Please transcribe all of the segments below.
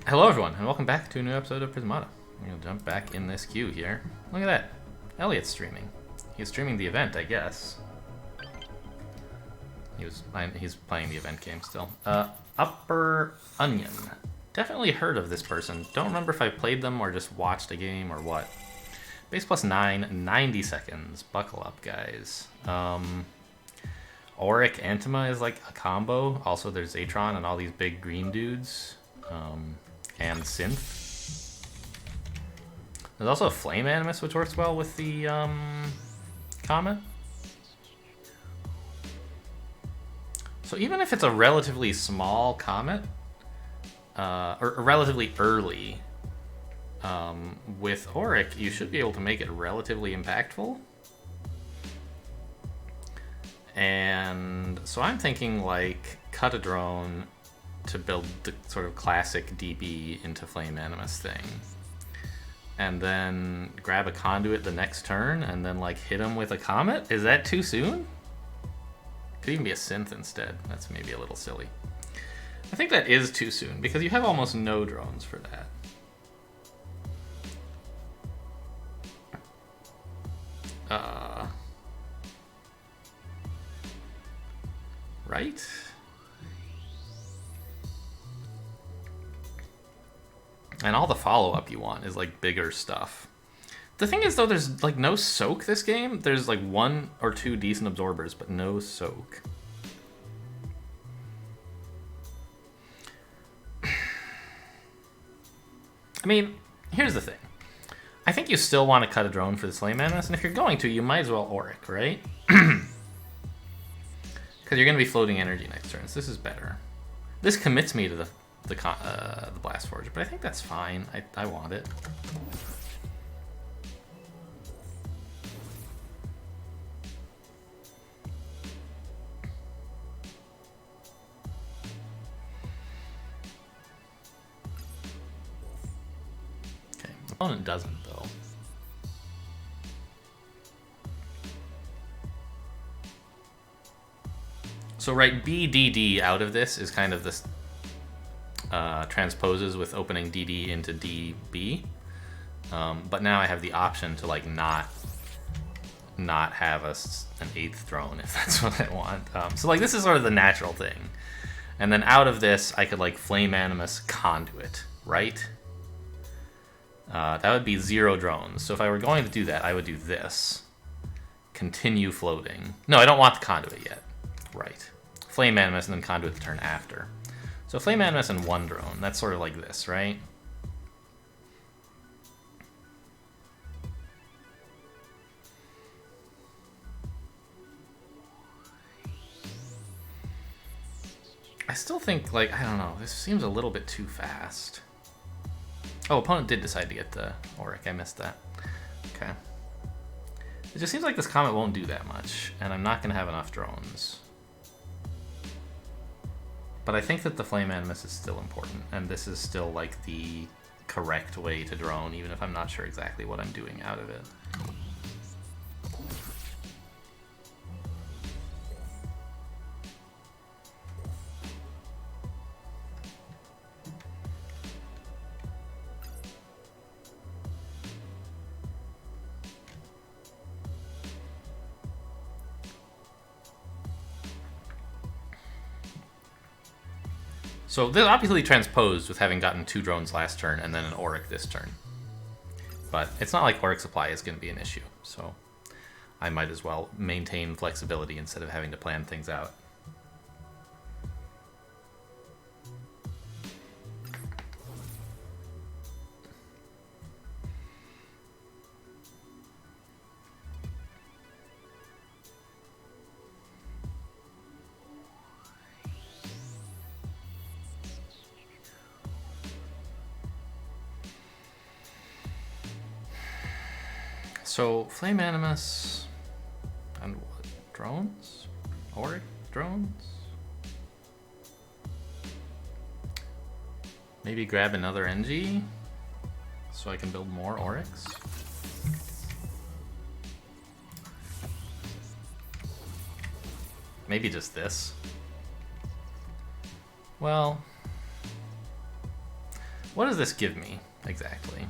Hello everyone, and welcome back to a new episode of Prismata. I'm gonna jump back in this queue here. Look at that. Elliot's streaming. He's streaming the event, I guess. He's playing the event game still. Upper Onion. Definitely heard of this person. Don't remember if I played them or just watched a game or what. Base plus 9, 90 seconds. Buckle up, guys. Auric Antima is like a combo. Also, there's Zatron and all these big green dudes. And Synth. There's also a Flame Animus, which works well with the Comet. So even if it's a relatively small Comet, or relatively early, with Auric, you should be able to make it relatively impactful. And so I'm thinking like cut a drone to build the sort of classic DB into Flame Animus thing. And then grab a conduit the next turn and then like hit him with a comet? Is that too soon? Could even be a synth instead. That's maybe a little silly. I think that is too soon because you have almost no drones for that. Right? And all the follow-up you want is like bigger stuff. The thing is though, there's like no soak this game. There's like 1 or 2 decent absorbers, but no soak. I mean, here's the thing. I think you still want to cut a drone for the Flame Animus, and if you're going to, you might as well Auric, right? Because you're going to be floating energy next turn, so this is better. This commits me to the Blast Forge, but I think that's fine. I want it. Okay, opponent doesn't though. So right, BDD out of this is kind of this transposes with opening DD into DB, but now I have the option to like not have an 8th drone if that's what I want. So like this is sort of the natural thing, and then out of this I could like Flame Animus Conduit, right? That would be 0 drones. So if I were going to do that, I would do this. Continue floating. No, I don't want the conduit yet. Right. Flame Animus and then conduit the turn after. So Flame Animus and 1 drone. That's sort of like this, right? I still think, like, I don't know. This seems a little bit too fast. Oh, opponent did decide to get the Auric. I missed that. Okay. It just seems like this Comet won't do that much, and I'm not going to have enough drones. But I think that the Flame Animus is still important, and this is still like the correct way to drone, even if I'm not sure exactly what I'm doing out of it. So this obviously transposed with having gotten 2 drones last turn and then an Auric this turn. But it's not like Auric supply is going to be an issue, so I might as well maintain flexibility instead of having to plan things out. So, Flame Animus and what? Drones? Auric drones? Maybe grab another NG so I can build more Aurics. Maybe just this. Well, What does this give me exactly?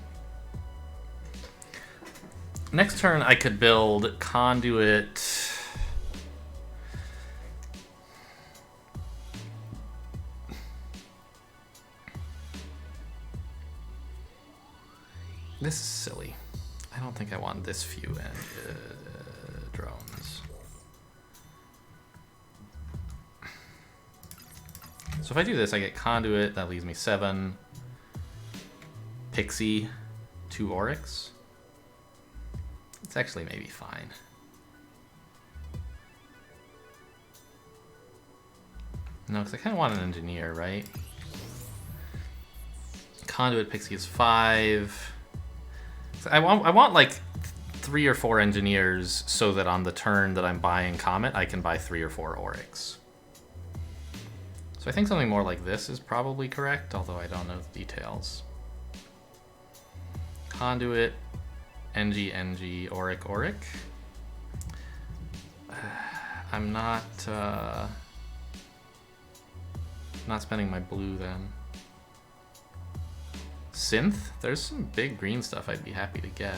Next turn I could build Conduit. This is silly. I don't think I want this few drones. So if I do this, I get Conduit. That leaves me 7. Pixie, 2 Oryx. It's actually maybe fine. No, because I kind of want an engineer, right? Conduit Pixie is 5. So I want like 3 or 4 engineers so that on the turn that I'm buying Comet, I can buy 3 or 4 Oryx. So I think something more like this is probably correct, although I don't know the details. Conduit, NG, Auric. I'm not spending my blue then. Synth? There's some big green stuff I'd be happy to get.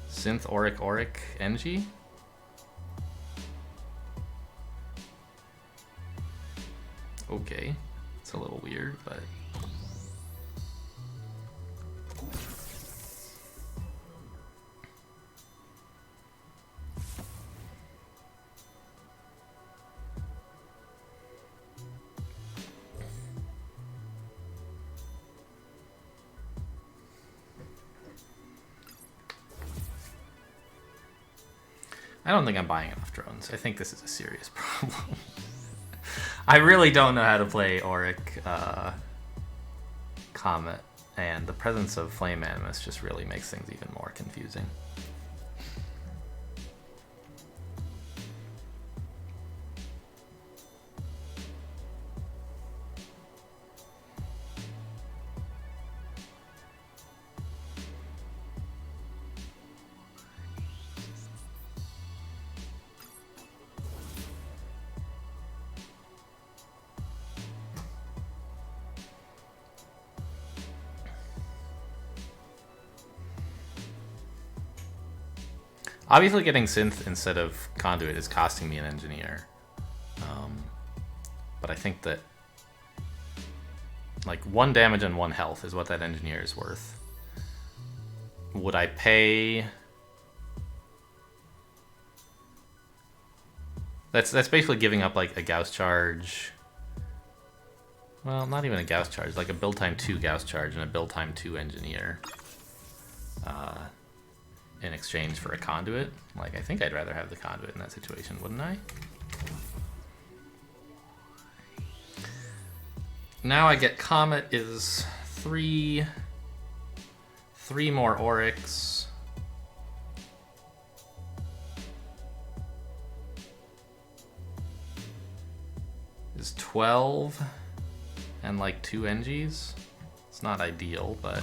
Synth, Auric, NG? Okay, it's a little weird, but... I don't think I'm buying enough drones. I think this is a serious problem. I really don't know how to play Auric Comet, and the presence of Flame Animus just really makes things even more confusing. Obviously getting Synth instead of Conduit is costing me an engineer. But I think that like 1 damage and 1 health is what that engineer is worth. Would I pay... That's basically giving up like a Gauss charge. Well, not even a Gauss charge, like a build time 2 Gauss charge and a build time 2 engineer. In exchange for a Conduit. Like, I think I'd rather have the Conduit in that situation, wouldn't I? Now I get Comet is 3 more Oryx. Is 12 and like 2 NGs. It's not ideal, but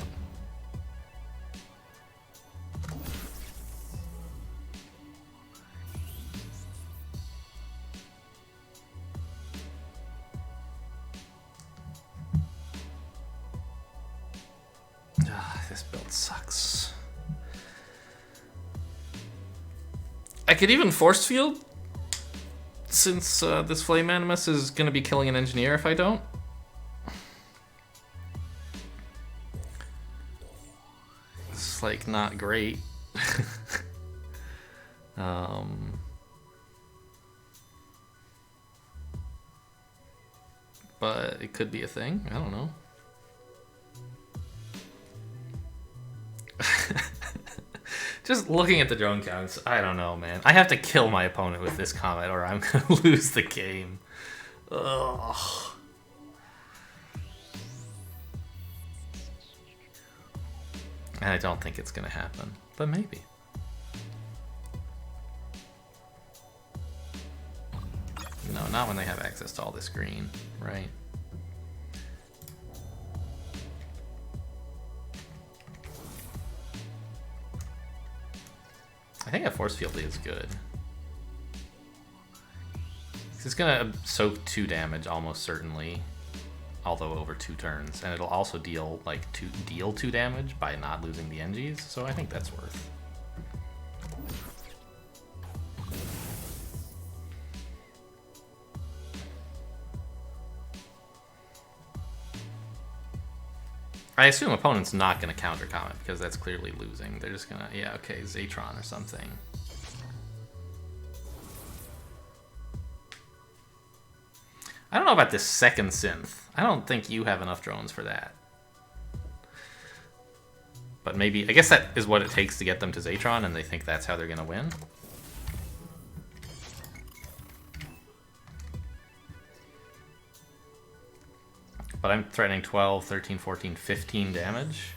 this build sucks. I could even force field, since this Flame Animus is going to be killing an engineer if I don't. It's like not great. But it could be a thing. I don't know. Just looking at the drone counts, I don't know, man. I have to kill my opponent with this Comet or I'm going to lose the game. Ugh. And I don't think it's going to happen, but maybe. No, not when they have access to all this green, right? I think a force field is good. It's gonna soak 2 damage almost certainly, although over 2 turns, and it'll also deal like 2 damage by not losing the NGs. So I think that's worth. I assume opponent's not going to counter comment because that's clearly losing. They're just going to, yeah, okay, Zatron or something. I don't know about this second synth. I don't think you have enough drones for that. But maybe, I guess that is what it takes to get them to Zatron, and they think that's how they're going to win. But I'm threatening 12, 13, 14, 15 damage.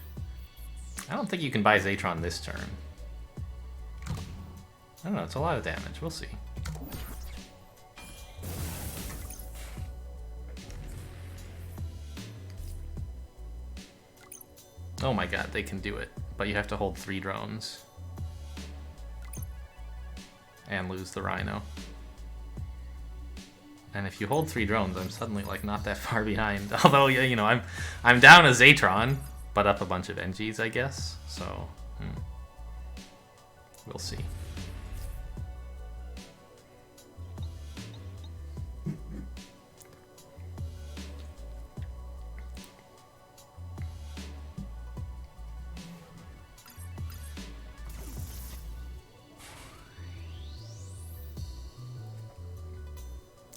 I don't think you can buy Zatron this turn. I don't know, it's a lot of damage. We'll see. Oh my god, they can do it. But you have to hold 3 drones. And lose the Rhino. And if you hold 3 drones, I'm suddenly like not that far behind. Although, yeah, you know, I'm down a Zatron, but up a bunch of NGs, I guess. So, we'll see.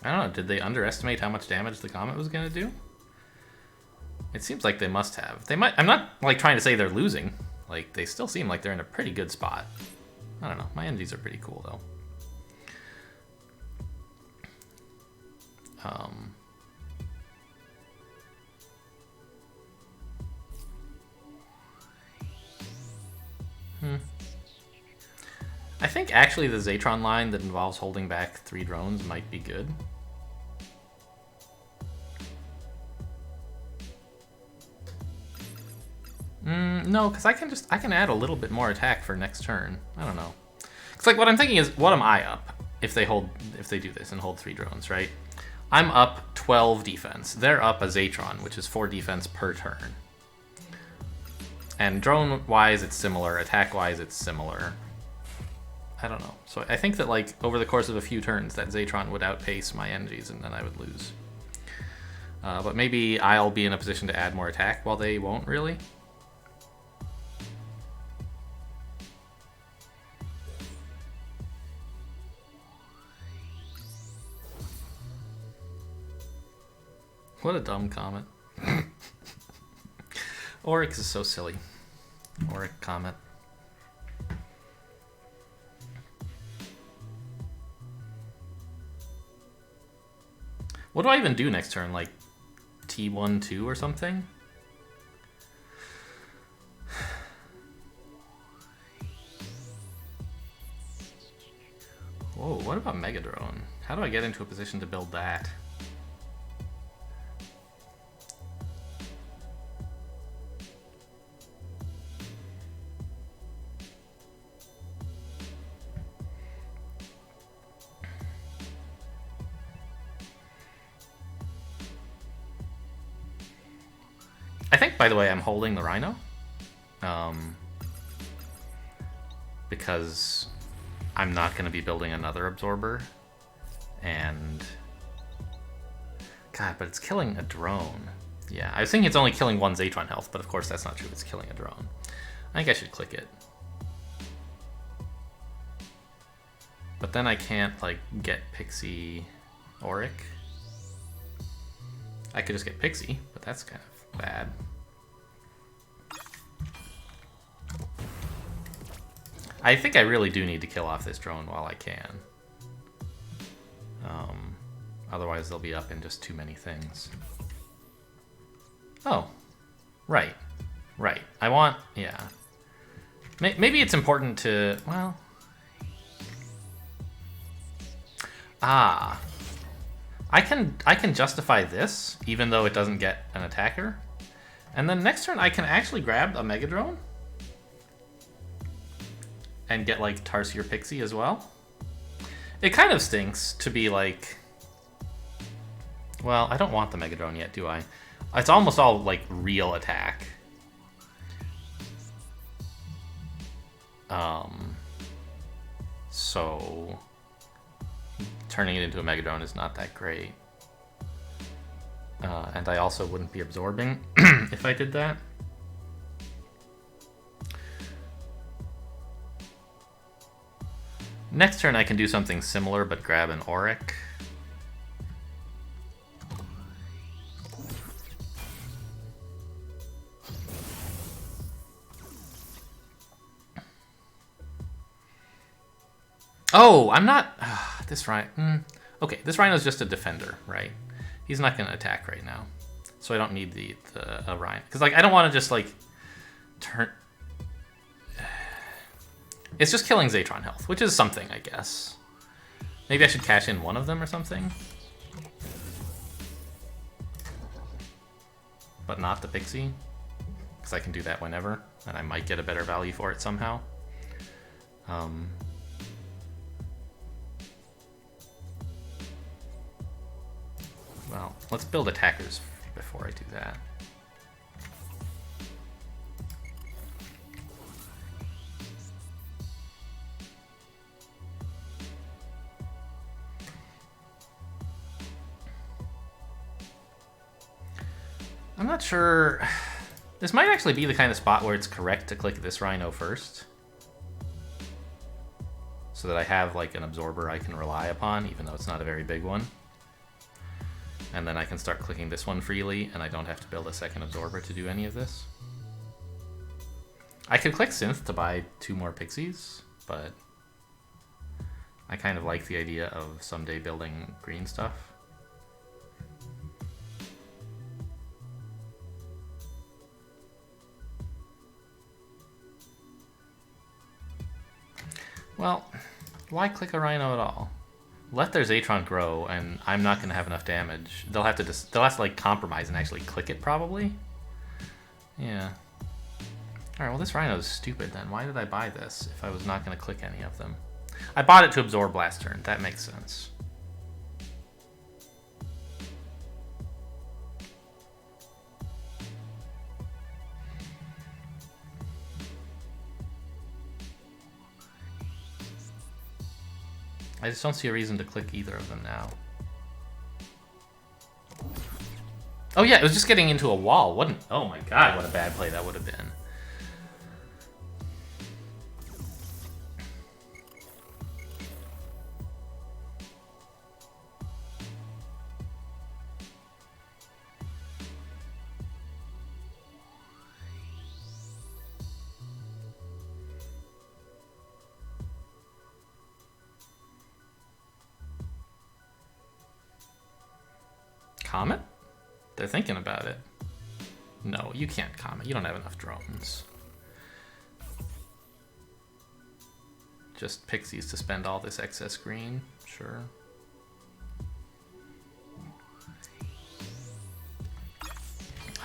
I don't know, did they underestimate how much damage the Comet was going to do? It seems like they must have. They might. I'm not like trying to say they're losing. Like, they still seem like they're in a pretty good spot. I don't know, my NGs are pretty cool though. I think actually the Zatron line that involves holding back 3 drones might be good. No, because I can add a little bit more attack for next turn. I don't know. It's like what I'm thinking is, what am I up if they do this and hold 3 drones, right? I'm up 12 defense. They're up a Zatron, which is 4 defense per turn. And drone-wise, it's similar. Attack-wise, it's similar. I don't know. So I think that like over the course of a few turns, that Zatron would outpace my NGs, and then I would lose. But maybe I'll be in a position to add more attack while they won't really. What a dumb comment. Oryx is so silly. Oryx comment. What do I even do next turn? Like T1, 2 or something? Whoa, what about Mega Drone? How do I get into a position to build that? I think, by the way, I'm holding the Rhino. Because I'm not going to be building another Absorber. And... God, but it's killing a drone. Yeah, I was thinking it's only killing 1 Zatron health, but of course that's not true. It's killing a drone. I think I should click it. But then I can't, like, get Pixie Auric. I could just get Pixie, but that's kind of bad. I think I really do need to kill off this drone while I can. Otherwise they'll be up in just too many things. Oh, right. Right. I want, yeah. Maybe it's important to, well... Ah. I can justify this, even though it doesn't get an attacker. And then next turn I can actually grab a Mega Drone. And get like Tarsier Pixie as well. It kind of stinks to be like Well, I don't want the Megadrone yet, do I? It's almost all, like, real attack. So turning it into a Megadrone is not that great. And I also wouldn't be absorbing if I did that. Next turn I can do something similar, but grab an Auric. Oh, I'm not... this Rhino... Okay, this Rhino's just a defender, right? He's not going to attack right now. So I don't need the Rhino. Because, like, I don't want to just, like, turn... It's just killing Zatron health, which is something, I guess. Maybe I should cash in one of them or something. But not the Pixie. Because I can do that whenever, and I might get a better value for it somehow. Well, let's build attackers before I do that. I'm not sure. This might actually be the kind of spot where it's correct to click this Rhino first. So that I have like an absorber I can rely upon, even though it's not a very big one. And then I can start clicking this one freely, and I don't have to build a second absorber to do any of this. I could click Synth to buy 2 more Pixies, but I kind of like the idea of someday building green stuff. Well, why click a Rhino at all? Let their Zatron grow, and I'm not going to have enough damage. They'll have to like compromise and actually click it, probably. Yeah. All right. Well, this Rhino is stupid. Then why did I buy this if I was not going to click any of them? I bought it to absorb last turn. That makes sense. I just don't see a reason to click either of them now. Oh yeah, it was just getting into a wall, wasn't it? Oh my god, what a bad play that would have been. Comet? They're thinking about it. No, you can't Comet. You don't have enough drones. Just Pixies to spend all this excess green. Sure.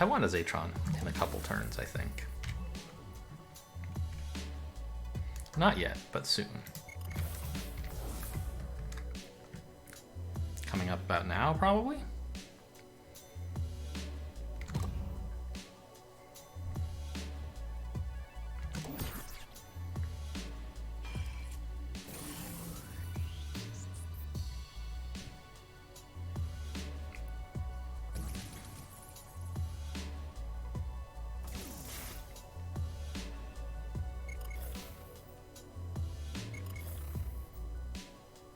I want a Zatron in a couple turns, I think. Not yet, but soon. Coming up about now, probably?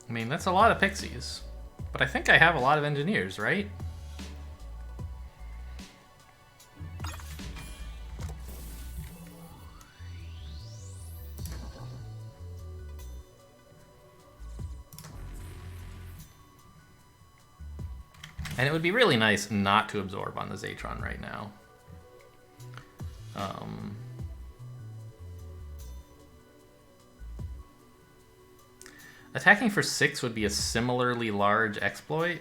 I mean, that's a lot of Pixies, but I think I have a lot of Engineers, right? And it would be really nice not to absorb on the Zatron right now. Attacking for 6 would be a similarly large exploit,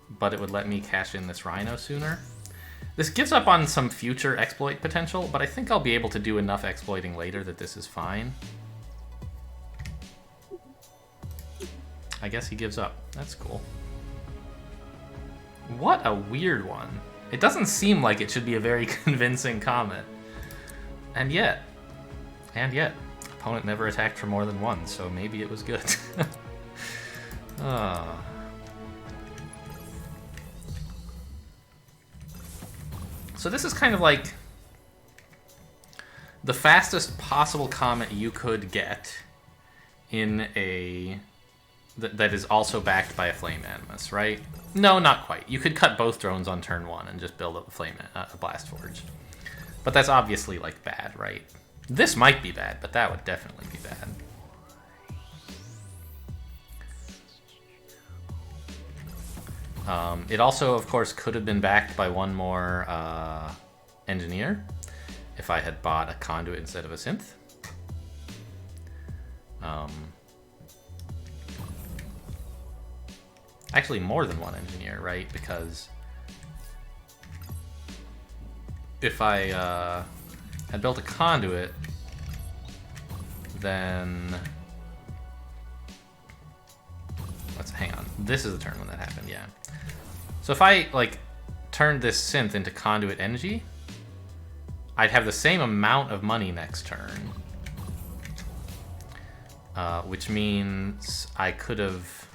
but it would let me cash in this Rhino sooner. This gives up on some future exploit potential, but I think I'll be able to do enough exploiting later that this is fine. I guess he gives up. That's cool. What a weird one. It doesn't seem like it should be a very convincing comment. And yet, opponent never attacked for more than one, so maybe it was good. So this is kind of like the fastest possible comment you could get in a that is also backed by a Flame Animus, right? No, not quite. You could cut both drones on turn 1 and just build up a Blast Forge. But that's obviously, like, bad, right? This might be bad, but that would definitely be bad. It also, of course, could have been backed by one more Engineer if I had bought a Conduit instead of a Synth. Actually, more than one Engineer, right? Because if I had built a Conduit, then... hang on. This is the turn when that happened, yeah. So if I, like, turned this Synth into Conduit Energy, I'd have the same amount of money next turn. Which means I could have...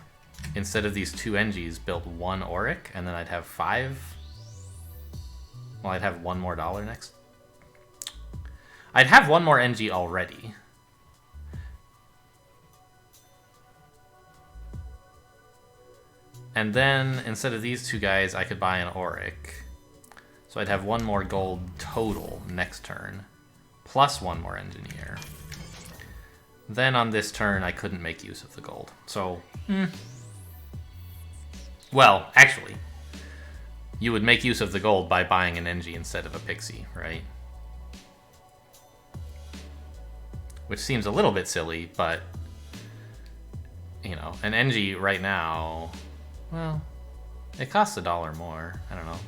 instead of these 2 Engies, built 1 Auric, and then I'd have 5. Well, I'd have 1 more dollar next. I'd have 1 more Engie already. And then, instead of these 2 guys, I could buy an Auric. So I'd have 1 more gold total next turn, plus 1 more Engineer. Then on this turn, I couldn't make use of the gold. So, well, actually, you would make use of the gold by buying an Engie instead of a Pixie, right? Which seems a little bit silly, but, you know, an Engie right now, well, it costs $1 more. I don't know.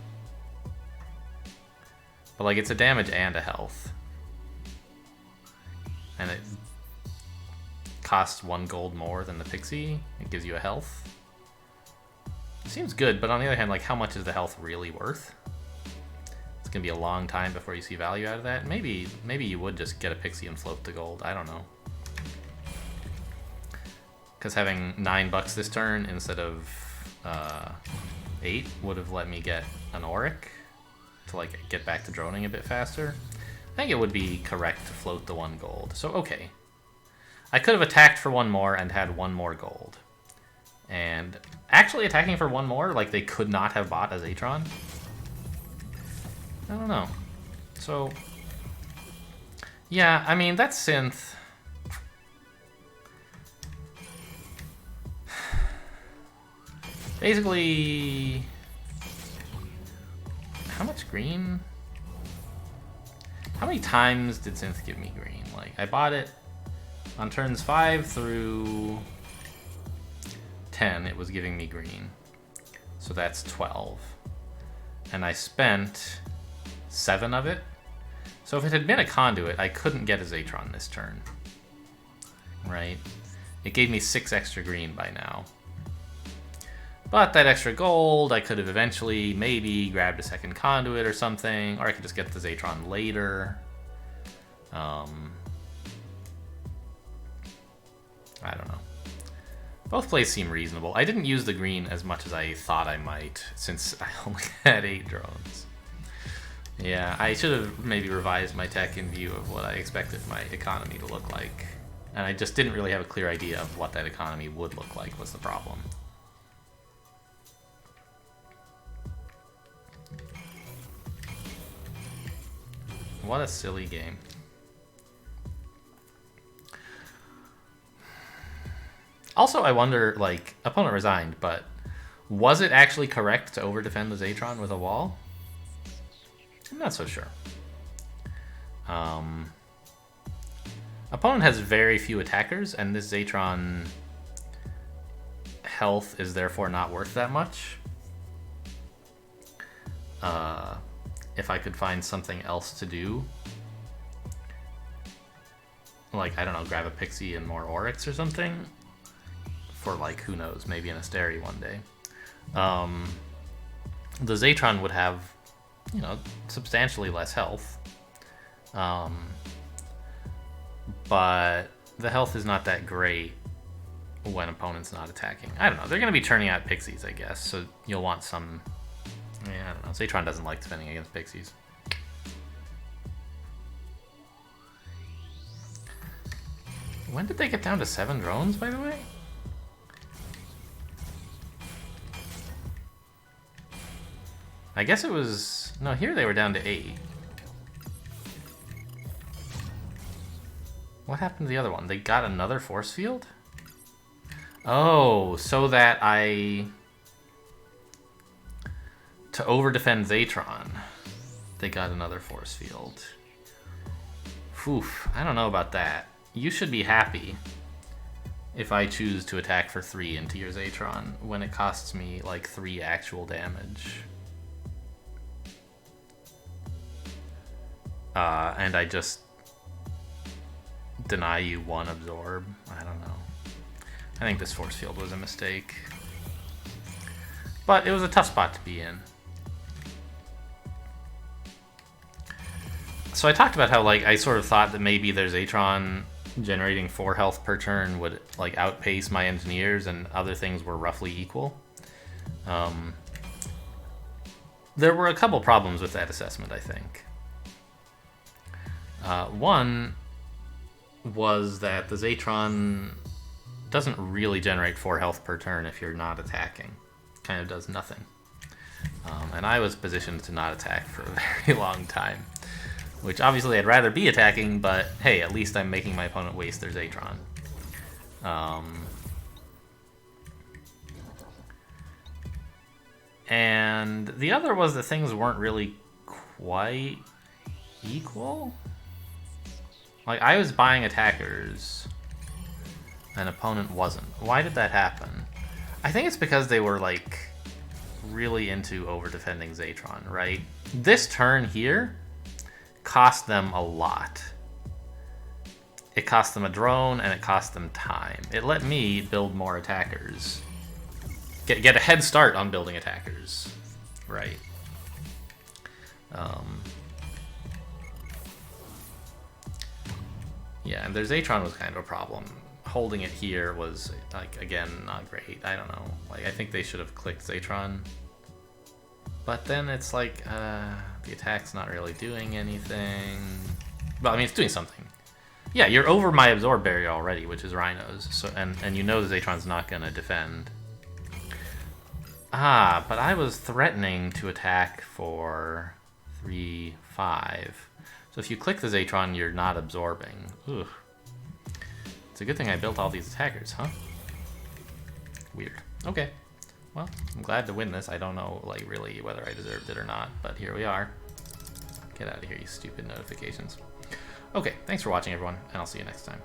But, like, it's a damage and a health. And it costs 1 gold more than the Pixie. It gives you a health. Seems good, but on the other hand, like, how much is the health really worth? It's gonna be a long time before you see value out of that. Maybe you would just get a Pixie and float the gold. I don't know. Because having $9 this turn instead of 8 would have let me get an Auric to, like, get back to droning a bit faster. I think it would be correct to float the 1 gold. So, okay. I could have attacked for 1 more and had 1 more gold. And actually attacking for 1 more, like, they could not have bought a Zatron. I don't know. So, yeah, I mean, that Synth... basically... how much green? How many times did Synth give me green? Like, I bought it on turns 5 through 10, it was giving me green. So that's 12. And I spent 7 of it. So if it had been a Conduit, I couldn't get a Zatron this turn. Right? It gave me 6 extra green by now. But that extra gold, I could have eventually maybe grabbed a second Conduit or something, or I could just get the Zatron later. I don't know. Both plays seem reasonable. I didn't use the green as much as I thought I might, since I only had 8 drones. Yeah, I should have maybe revised my tech in view of what I expected my economy to look like. And I just didn't really have a clear idea of what that economy would look like was the problem. What a silly game. Also, I wonder, like, opponent resigned, but was it actually correct to overdefend the Zatron with a wall? I'm not so sure. Opponent has very few attackers, and this Zatron health is therefore not worth that much. If I could find something else to do, like, I don't know, grab a Pixie and more Oryx or something, for, like, who knows, maybe an Asteri one day. the Zatron would have, you know, substantially less health. But the health is not that great when opponent's not attacking. I don't know. They're going to be turning out pixies, I guess. So you'll want some... Yeah, I don't know. Zatron doesn't like defending against pixies. When did they get down to 7 drones, by the way? I guess it was... No, here they were down to 8. What happened to the other one? They got another force field? Oh, so that to over-defend Zatron, they got another force field. Oof, I don't know about that. You should be happy if I choose to attack for 3 into your Zatron when it costs me like 3 actual damage. And I just deny you 1 absorb. I don't know. I think this force field was a mistake. But it was a tough spot to be in. So I talked about how, like, I sort of thought that maybe their Zatron generating 4 health per turn would, like, outpace my engineers and other things were roughly equal. There were a couple problems with that assessment, I think. One was that the Zatron doesn't really generate 4 health per turn if you're not attacking. Kind of does nothing. And I was positioned to not attack for a very long time. Which obviously I'd rather be attacking, but hey, at least I'm making my opponent waste their Zatron. And the other was that things weren't really quite equal. Like, I was buying attackers, and opponent wasn't. Why did that happen? I think it's because they were, like, really into over-defending Zatron, right? This turn here cost them a lot. It cost them a drone, and it cost them time. It let me build more attackers. Get a head start on building attackers, right? Yeah, and their Zatron was kind of a problem. Holding it here was, like, again, not great. I don't know. Like, I think they should have clicked Zatron. But then it's like, the attack's not really doing anything. Well, I mean, it's doing something. Yeah, you're over my absorb barrier already, which is Rhinos. So, and you know the Zatron's not going to defend. Ah, but I was threatening to attack for 3, 5. So if you click the Zatron, you're not absorbing. Ugh. It's a good thing I built all these attackers, huh? Weird. Okay. Well, I'm glad to win this. I don't know, like, really whether I deserved it or not, but here we are. Get out of here, you stupid notifications. Okay, thanks for watching, everyone, and I'll see you next time.